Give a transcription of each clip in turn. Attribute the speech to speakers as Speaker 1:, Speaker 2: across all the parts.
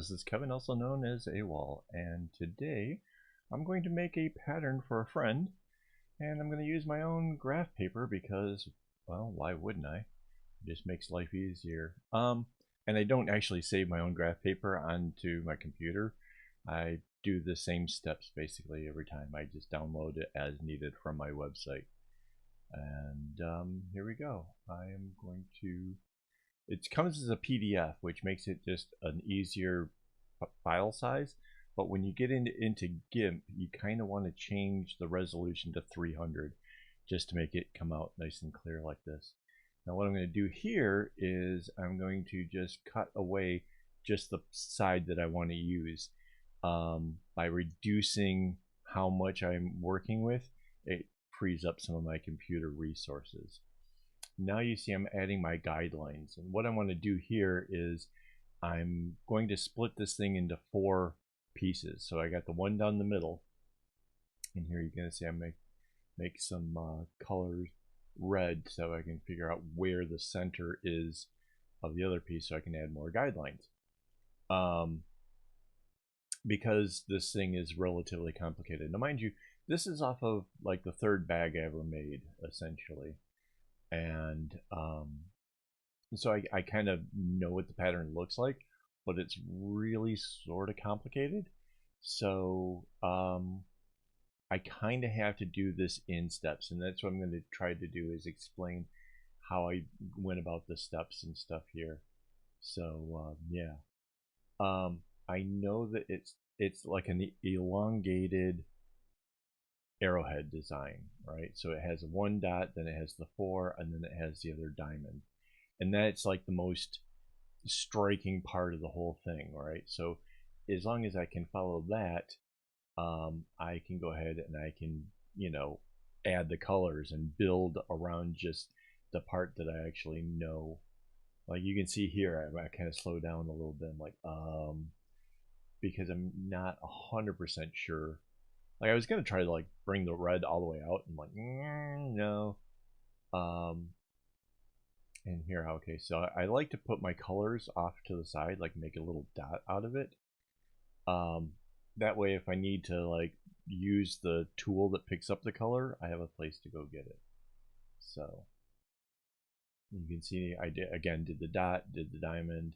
Speaker 1: This is Kevin, also known as AWOL, and today I'm going to make a pattern for a friend, and I'm going to use my own graph paper because, well, why wouldn't I? It just makes life easier. And I don't actually save my own graph paper onto my computer. I do the same steps basically every time. I just download it as needed from my website. And here we go. I am going to... It comes as a PDF, which makes it just an easier file size. But when you get into GIMP, you kind of want to change the resolution to 300 just to make it come out nice and clear like this. Now what I'm going to do here is I'm going to just cut away just the side that I want to use. By reducing how much I'm working with, it frees up some of my computer resources. Now you see I'm adding my guidelines, and what I want to do here is I'm going to split this thing into 4 pieces. So I got the one down the middle, and here you're going to see I make some colors red so I can figure out where the center is of the other piece so I can add more guidelines. Because this thing is relatively complicated. Now mind you, this is off of like the 3rd bag I ever made, essentially. And so I kind of know what the pattern looks like, but it's really sort of complicated. So I kind of have to do this in steps, and that's what I'm going to try to do, is explain how I went about the steps and stuff here. So yeah, I know that it's like an elongated arrowhead design, right? So it has 1 dot, then it has the 4, and then it has the other diamond. And that's like the most striking part of the whole thing, right? So as long as I can follow that, I can go ahead and I can, add the colors and build around just the part that I actually know. Like you can see here, I kind of slow down a little bit. I'm like, because I'm not 100% sure. Like I was gonna try to like bring the red all the way out, and I'm like, no. And here, okay, so I like to put my colors off to the side, like make a little dot out of it. That way, if I need to like use the tool that picks up the color, I have a place to go get it. So you can see I did the dot, did the diamond,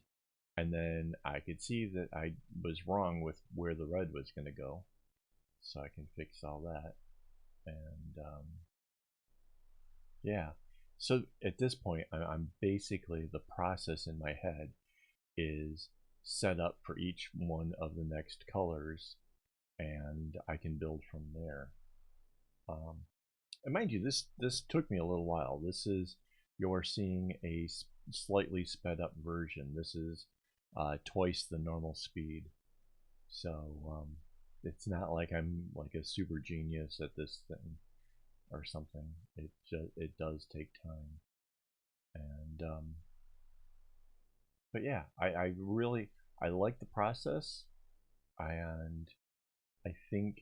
Speaker 1: and then I could see that I was wrong with where the red was going to go. So I can fix all that. And yeah, so at this point, I'm basically, the process in my head is set up for each one of the next colors, and I can build from there. And mind you, this took me a little while. You're seeing a slightly sped up version. This is twice the normal speed. So it's not like I'm like a super genius at this thing or something. It does take time. And but yeah, I really like the process, and I think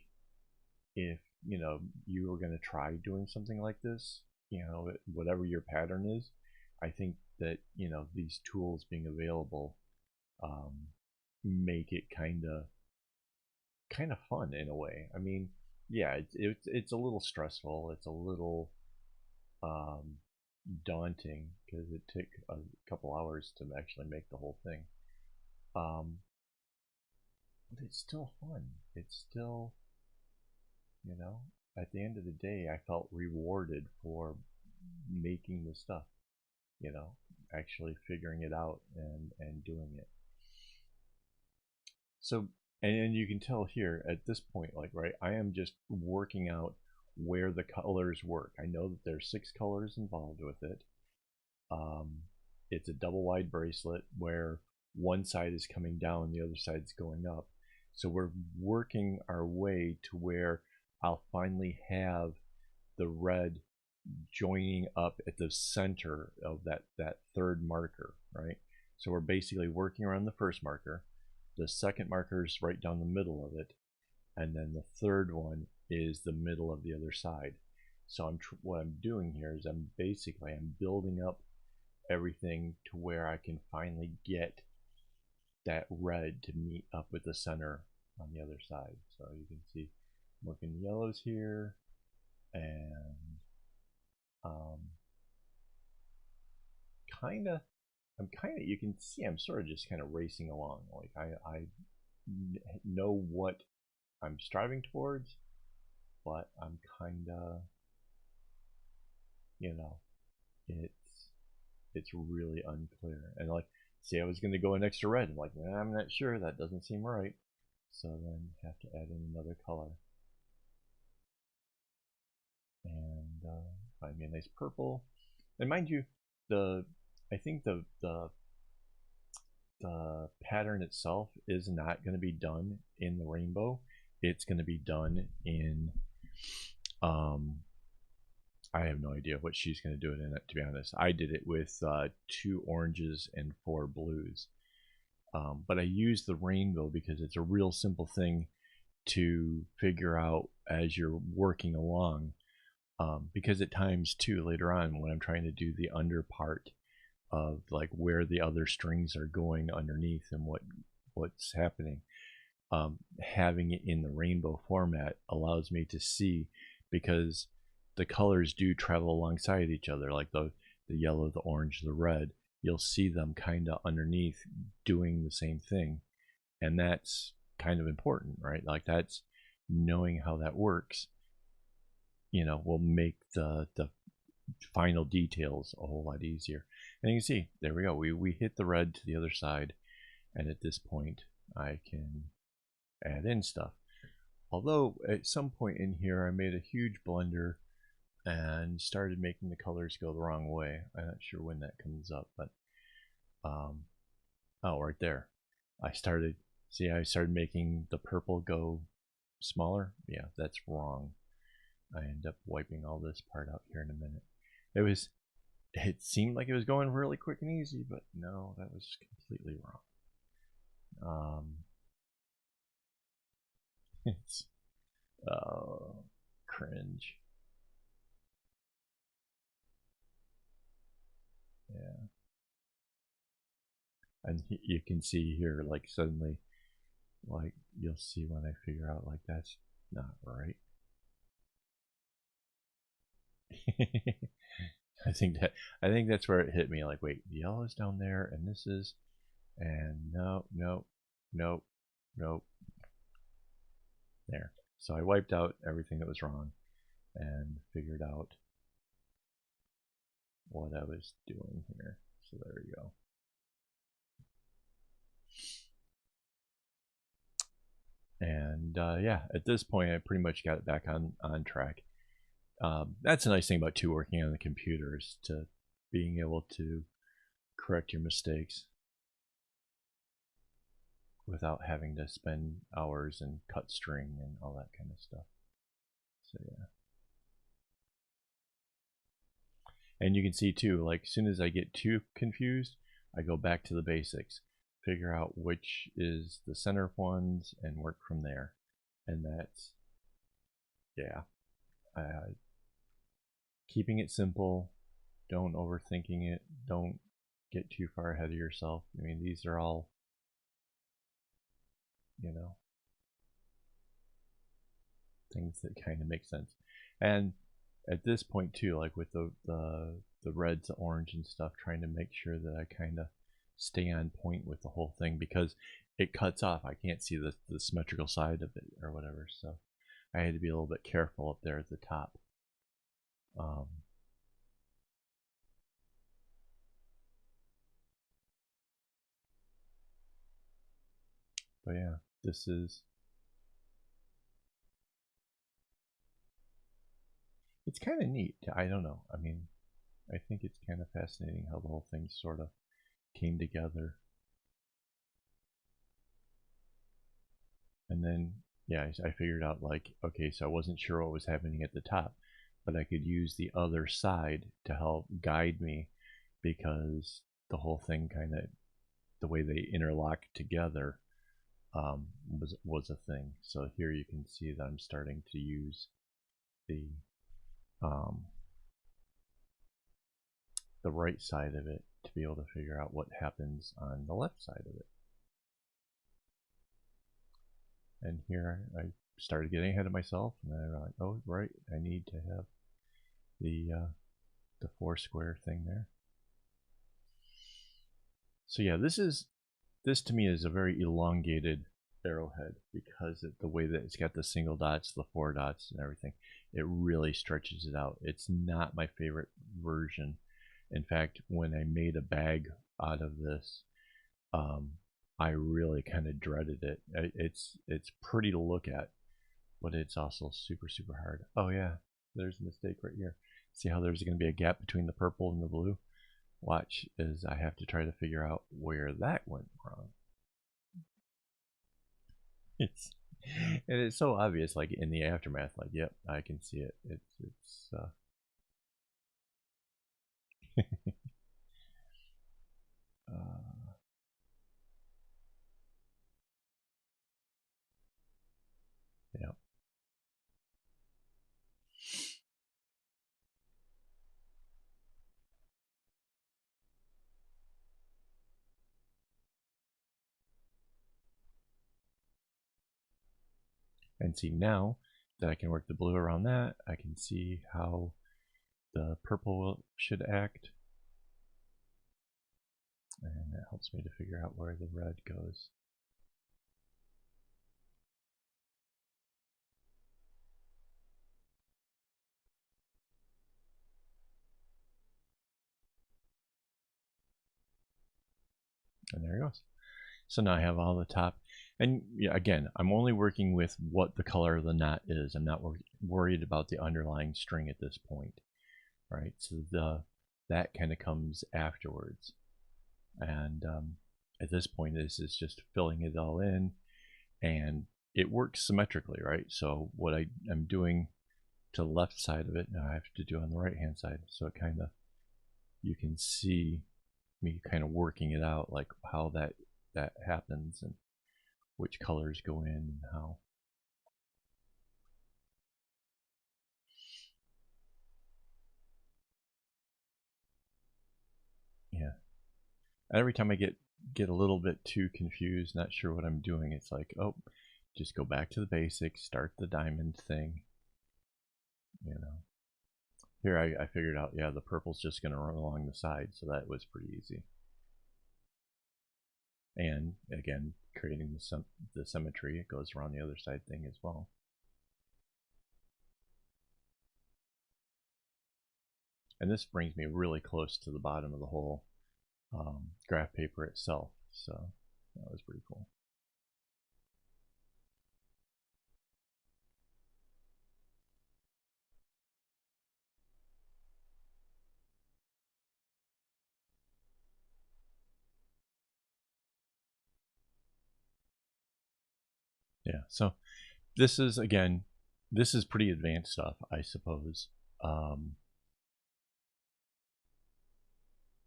Speaker 1: if you were going to try doing something like this, whatever your pattern is, I think that these tools being available make it kind of fun in a way. I mean, yeah, it's a little stressful. It's a little daunting because it took a couple hours to actually make the whole thing. But it's still fun. It's still, at the end of the day, I felt rewarded for making the stuff. Actually figuring it out and doing it. So, and you can tell here at this point, like, right, I am just working out where the colors work. I know that there's 6 colors involved with it. It's a double wide bracelet where one side is coming down, the other side's going up. So we're working our way to where I'll finally have the red joining up at the center of that 3rd marker, right? So we're basically working around the 1st marker. The 2nd marker is right down the middle of it, and then the 3rd one is the middle of the other side. So what I'm doing here is I'm building up everything to where I can finally get that red to meet up with the center on the other side. So you can see I'm working yellows here, and you can see I'm sort of just kind of racing along. Like I know what I'm striving towards, but I'm kind of, you know, it's really unclear. And like, say I was going to go an extra red, I'm like, nah, I'm not sure, that doesn't seem right. So then have to add in another color. And find me a nice purple. And mind you, I think the pattern itself is not going to be done in the rainbow. It's going to be done in I have no idea what she's going to do it in it, to be honest. I did it with 2 oranges and 4 blues. But I use the rainbow because it's a real simple thing to figure out as you're working along. Because at times, too, later on, when I'm trying to do the under part of like where the other strings are going underneath and what's happening, having it in the rainbow format allows me to see, because the colors do travel alongside each other, like the yellow, the orange, the red. You'll see them kind of underneath doing the same thing, and that's kind of important, right? Like that's knowing how that works, will make the final details a whole lot easier. And you can see, there we go. We hit the red to the other side, and at this point, I can add in stuff. Although at some point in here, I made a huge blunder and started making the colors go the wrong way. I'm not sure when that comes up, but oh, right there. I started making the purple go smaller. Yeah, that's wrong. I end up wiping all this part out here in a minute. It seemed like it was going really quick and easy, but no, that was completely wrong. It's cringe. Yeah. And you can see here, like suddenly, like you'll see when I figure out like that's not right. I think that's where it hit me. Like, wait, the yellow's down there, and this is, and no, there. So I wiped out everything that was wrong, and figured out what I was doing here. So there we go. And yeah, at this point, I pretty much got it back on track. That's a nice thing about working on the computer, is to being able to correct your mistakes without having to spend hours and cut string and all that kind of stuff. So yeah. And you can see too, like as soon as I get too confused, I go back to the basics, figure out which is the center ones, and work from there. And that's, yeah, keeping it simple. Don't overthinking it. Don't get too far ahead of yourself. I mean, these are all, things that kind of make sense. And at this point too, like with the reds, the orange and stuff, trying to make sure that I kind of stay on point with the whole thing, because it cuts off. I can't see the symmetrical side of it or whatever, so I had to be a little bit careful up there at the top. But yeah, it's kind of neat. I don't know. I mean, I think it's kind of fascinating how the whole thing sort of came together. And then, yeah, I figured out, like, okay, so I wasn't sure what was happening at the top, but I could use the other side to help guide me, because the whole thing kind of, the way they interlock together, was a thing. So here you can see that I'm starting to use um, the right side of it to be able to figure out what happens on the left side of it. And here I started getting ahead of myself, and then I'm like, oh right, I need to have the 4 square thing there. So yeah, this to me is a very elongated arrowhead because the way that it's got the single dots, the 4 dots, and everything, it really stretches it out. It's not my favorite version. In fact, when I made a bag out of this, I really kind of dreaded it. It's pretty to look at, but it's also super super hard. Oh yeah, there's a mistake right here. See how there's going to be a gap between the purple and the blue? Watch as I have to try to figure out where that went wrong. It's and it's so obvious, like in the aftermath. Like, yep, I can see it. It's uh, yeah. And see now that I can work the blue around that, I can see how the purple should act, and that helps me to figure out where the red goes. And there it goes. So now I have all the top. And yeah, again, I'm only working with what the color of the knot is. I'm not worried about the underlying string at this point, right? So that kind of comes afterwards. And at this point, this is just filling it all in, and it works symmetrically, right? So what I'm doing to the left side of it, now I have to do on the right hand side. So it kind of, you can see me kind of working it out, like how that happens and which colors go in and how. Yeah. Every time I get a little bit too confused, not sure what I'm doing, it's like, oh, just go back to the basics, start the diamond thing, you know. Here I figured out, yeah, the purple's just going to run along the side, so that was pretty easy. And again, creating the symmetry, it goes around the other side thing as well. And this brings me really close to the bottom of the whole graph paper itself, so that was pretty cool. Yeah, so this is, again, this is pretty advanced stuff, I suppose.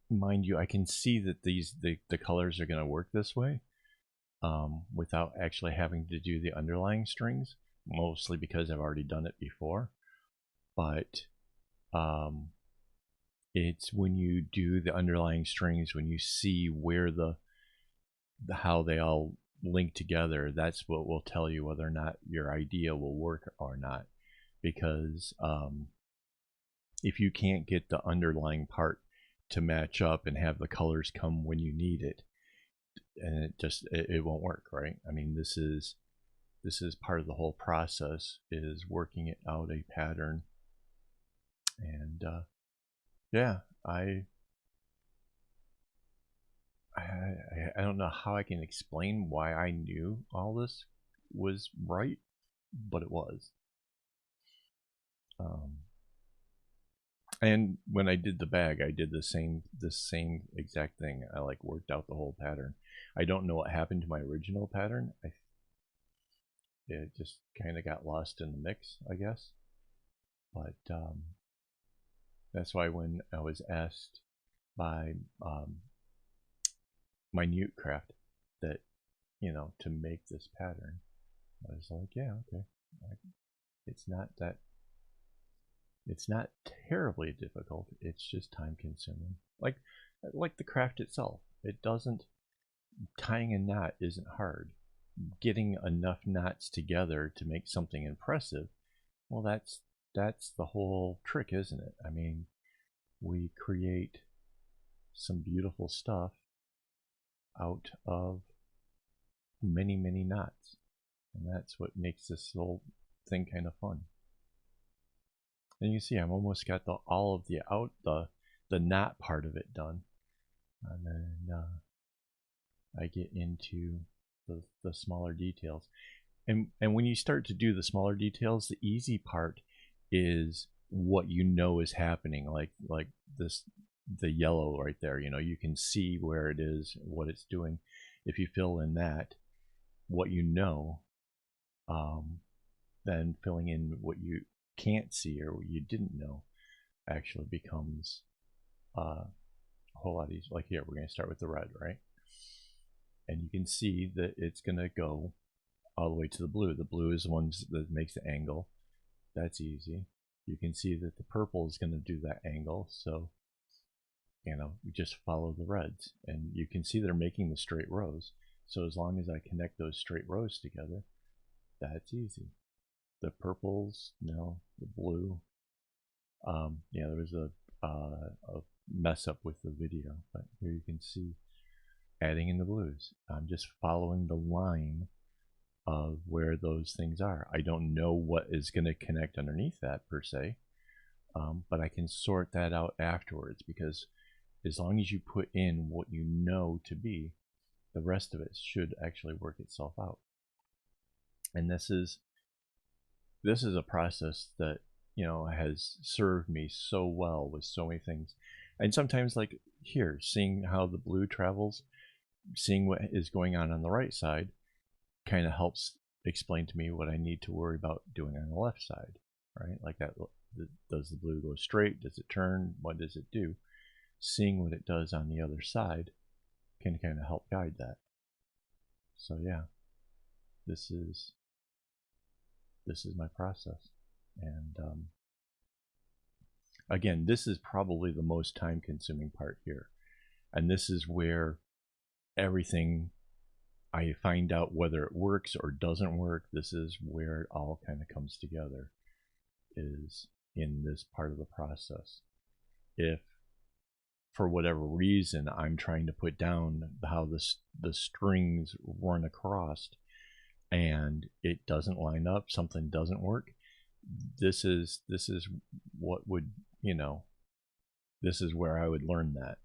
Speaker 1: Mind you, I can see that the colors are going to work this way without actually having to do the underlying strings, mostly because I've already done it before. But it's when you do the underlying strings, when you see where how they all link together, that's what will tell you whether or not your idea will work or not. Because if you can't get the underlying part to match up and have the colors come when you need it, and it won't work, right? I mean, this is part of the whole process, is working it out a pattern. And yeah, I don't know how I can explain why I knew all this was right, but it was. And when I did the bag, I did the same exact thing. I like worked out the whole pattern. I don't know what happened to my original pattern. It just kind of got lost in the mix, I guess. But that's why when I was asked by Minute Craft that, you know, to make this pattern, I was like, yeah, okay. It's not that, it's not terribly difficult. It's just time consuming. Like the craft itself. It doesn't, tying a knot isn't hard. getting enough knots together to make something impressive, well, that's the whole trick, isn't it? I mean, we create some beautiful stuff out of many, many knots. And that's what makes this whole thing kind of fun. And you see, I'm almost got all of the knot part of it done. And then I get into the smaller details. And when you start to do the smaller details, the easy part is what you know is happening, like this, the yellow right there. You know, you can see where it is, what it's doing. If you fill in that, what you know, then filling in what you can't see or what you didn't know actually becomes a whole lot easier. Like here, we're going to start with the red, right? And you can see that it's going to go all the way to the blue. The blue is the one that makes the angle. That's easy. You can see that the purple is going to do that angle. So, you know, we just follow the reds. And you can see they're making the straight rows. So as long as I connect those straight rows together, that's easy. The purples, no, the blue. Yeah, there was a mess up with the video, but here you can see adding in the blues. I'm just following the line of where those things are. I don't know what is going to connect underneath that per se, but I can sort that out afterwards, because as long as you put in what you know to be, the rest of it should actually work itself out. And this is a process that, you know, has served me so well with so many things. And sometimes, like here, seeing how the blue travels, seeing what is going on the right side kind of helps explain to me what I need to worry about doing on the left side, right? Like that, does the blue go straight? Does it turn? What does it do? Seeing what it does on the other side can kind of help guide that. So yeah, this is my process. And again, this is probably the most time consuming part here. And this is where everything, I find out whether it works or doesn't work. This is where it all kind of comes together, is in this part of the process. If for whatever reason I'm trying to put down how the strings run across and it doesn't line up, something doesn't work, this is what would, you know, this is where I would learn that.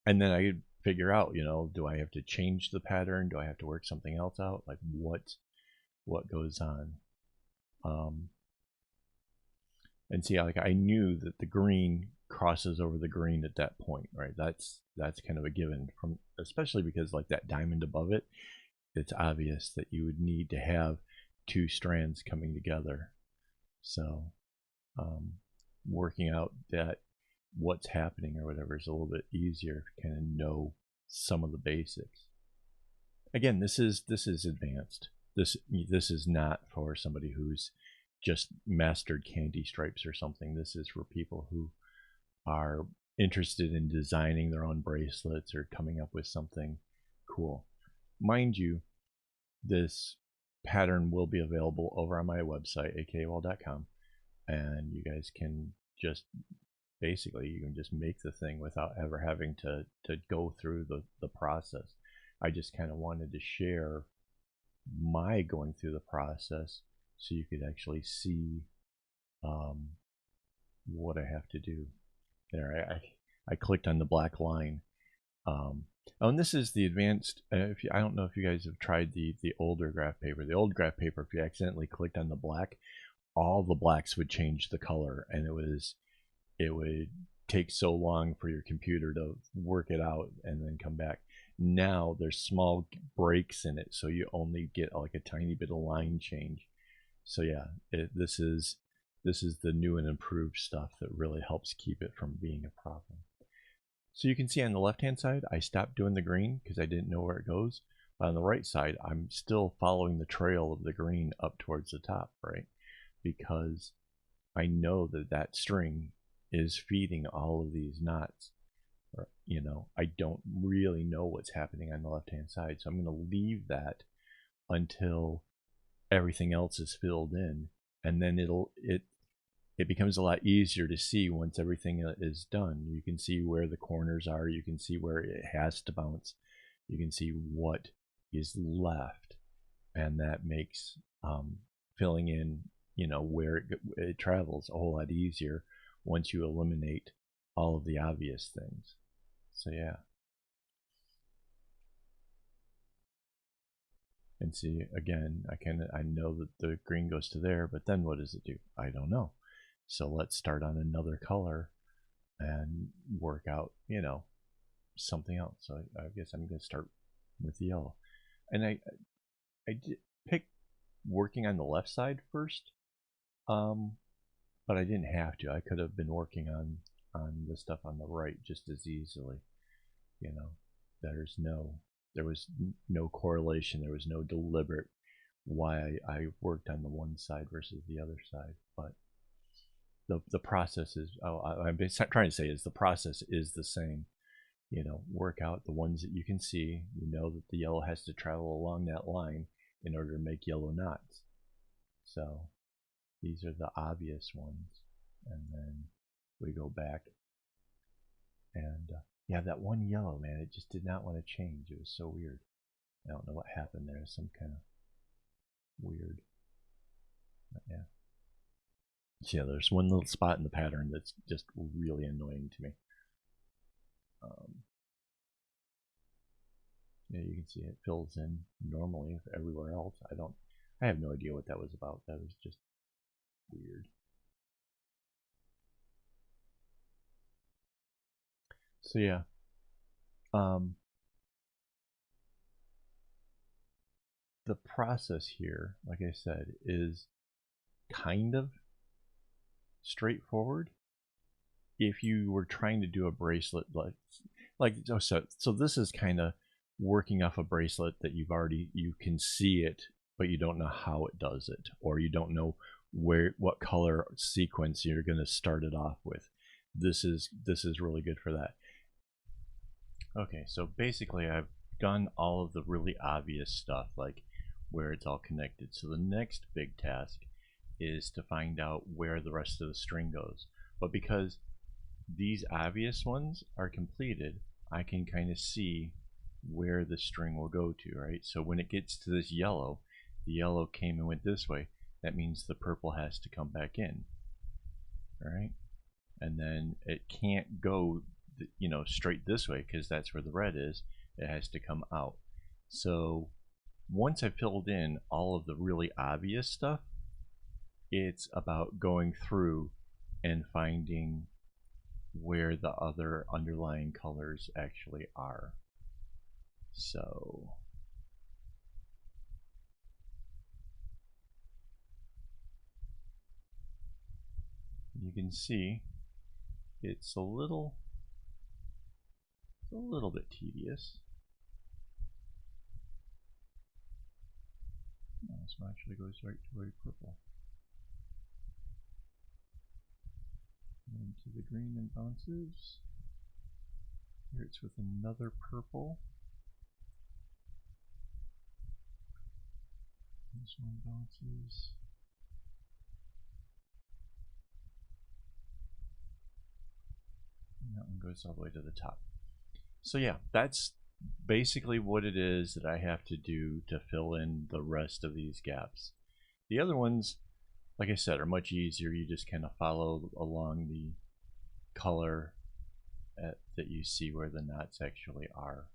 Speaker 1: And then I could figure out, you know, do I have to change the pattern? Do I have to work something else out? Like what goes on? And see, like I knew that the green crosses over the green at that point, right? That's kind of a given, from especially because like that diamond above it, it's obvious that you would need to have two strands coming together. So working out that what's happening or whatever is a little bit easier to kind of know some of the basics. Again, this is advanced. This is not for somebody who's just mastered candy stripes or something. This is for people who are interested in designing their own bracelets or coming up with something cool. Mind you, this pattern will be available over on my website, akaawol.com, and you guys can just basically, you can just make the thing without ever having to go through the process. I just kind of wanted to share my going through the process so you could actually see what I have to do. There, I clicked on the black line. Oh, and this is the advanced, I don't know if you guys have tried the older graph paper. The old graph paper, if you accidentally clicked on the black, all the blacks would change the color, and it would take so long for your computer to work it out and then come back. Now there's small breaks in it, so you only get like a tiny bit of line change. So yeah, this is the new and improved stuff that really helps keep it from being a problem. So you can see on the left hand side, I stopped doing the green because I didn't know where it goes. But on the right side, I'm still following the trail of the green up towards the top, right? Because I know that string is feeding all of these knots. or, you know, I don't really know what's happening on the left-hand side. So I'm going to leave that until everything else is filled in, and then it becomes a lot easier to see once everything is done. You can see where the corners are, you can see where it has to bounce, you can see what is left, and that makes filling in, you know, where it travels a whole lot easier once you eliminate all of the obvious things. So yeah. And see, again, I know that the green goes to there, but then what does it do? I don't know. So let's start on another color and work out, you know, something else. So I guess I'm going to start with yellow. And I did pick working on the left side first, but I didn't have to. I could have been working on the stuff on the right just as easily. You know, there was no correlation. There was no deliberate why I worked on the one side versus the other side. But the process is, I'm trying to say is the process is the same. You know, work out the ones that you can see. You know that the yellow has to travel along that line in order to make yellow knots. So these are the obvious ones. And then we go back and yeah, that one yellow, man, it just did not want to change. It was so weird. I don't know what happened there. Some kind of weird. But yeah. So yeah, there's one little spot in the pattern that's just really annoying to me. Yeah, you can see it fills in normally everywhere else. I have no idea what that was about. That was just weird. So yeah, the process here, like I said, is kind of straightforward. If you were trying to do a bracelet so this is kind of working off a bracelet that you can see it, but you don't know how it does it, or you don't know what color sequence you're going to start it off with. This is really good for that. Okay, so basically I've done all of the really obvious stuff, like where it's all connected. So the next big task is to find out where the rest of the string goes. But because these obvious ones are completed, I can kind of see where the string will go to, right? So when it gets to this yellow, the yellow came and went this way. That means the purple has to come back in, right? And then it can't go, you know, straight this way because that's where the red is. It has to come out. So once I filled in all of the really obvious stuff, it's about going through and finding where the other underlying colors actually are. So you can see it's a little bit tedious. No, this one actually goes right to a purple. Into the green and bounces. Here it's with another purple. This one bounces. And that one goes all the way to the top. So yeah, that's basically what it is that I have to do to fill in the rest of these gaps. The other ones, like I said, are much easier. You just kind of follow along the color that you see where the knots actually are.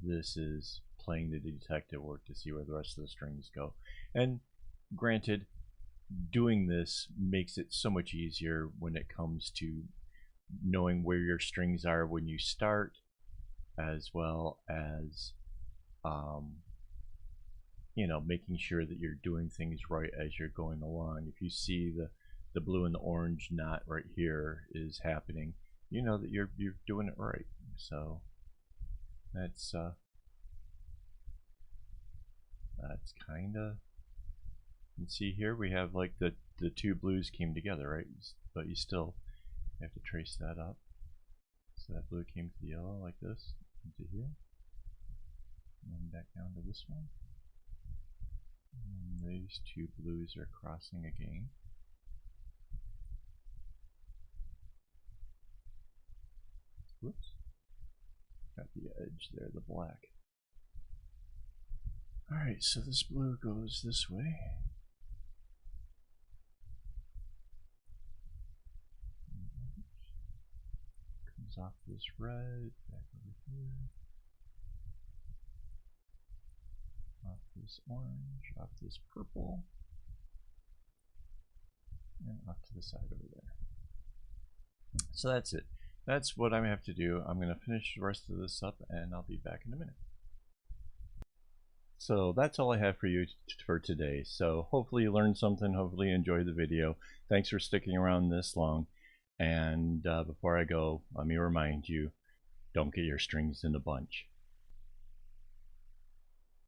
Speaker 1: This is playing the detective work to see where the rest of the strings go. And granted, doing this makes it so much easier when it comes to knowing where your strings are when you start, as well as you know, making sure that you're doing things right as you're going along. If you see the blue and the orange knot right here is happening, you know that you're doing it right. So that's kind of, you can see here we have like the two blues came together, right? But you still, You have to trace that up. So that blue came to the yellow like this, into here. And then back down to this one. And these two blues are crossing again. Whoops. Got the edge there, the black. Alright, so this blue goes this way. Comes off this red, back over here. Off this orange, off this purple, and off to the side over there. So that's it. That's what I have to do. I'm going to finish the rest of this up and I'll be back in a minute. So that's all I have for you for today. So hopefully you learned something. Hopefully you enjoyed the video. Thanks for sticking around this long. And before I go, let me remind you, don't get your strings in a bunch.